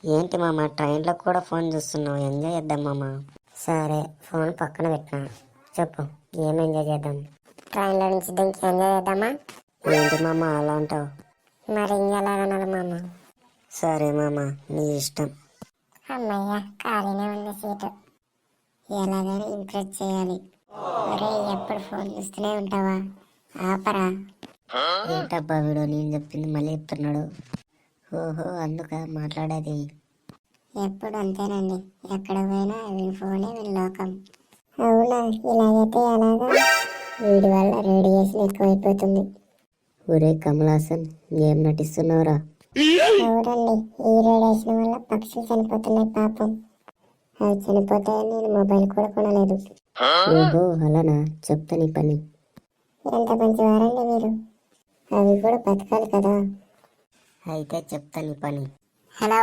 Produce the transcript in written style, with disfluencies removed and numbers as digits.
ఏంటి మామ ట్రైన్లో కూడా ఫోన్ చూస్తున్నావు? ఎంజాయ్ చేద్దాం మామ. సరే ఫోన్ పక్కన పెట్టినా, చెప్పు ఏం ఎంజాయ్ చేద్దాం? ట్రైన్లో నుంచి దించి ఎంజాయ్ చేద్దామా? ఏంటి మామ అలా అంటావు? మరి ఇంకెలాగనాలి మామ? సరే మామ నీ ఇష్టం. అమ్మయ్య ఖాళీనే ఉంది సీటు. ఎలాగైనా ఇంప్రెస్ చేయాలి. ఒరే ఎప్పుడు ఫోన్ చూస్తూనే ఉంటావా? ఆపరా. ఏంటబ్బా వీడు నేను చెప్పింది మళ్ళీ చెప్తున్నాడు. ఓహో అందుక మాట్లాడేది. ఎప్పుడు అంతేనండి, ఎక్కడ పోయినా వీడి ఫోనే వీడి లోకం. అవునా, ఇలాగైతే ఎలాగా? వీడి వల్ల రేడియేషన్ ఎక్కువైపోతుంది. ఒరే కమలాసన్ ఏం నటిస్తున్నావురా? అవునండి, ఈ రేడియేషన్ వల్ల పక్షులు చనిపోతున్నాయి పాపం. అవి చనిపోతే నేను మొబైల్ కూడా కొనలేదు. ఓహో అలానా, చెప్తా నీ పని. ఎంత మంచివారండి మీరు. అవి కూడా బతకాలి కదా. అయితే చెప్తా నీ పని. హలో.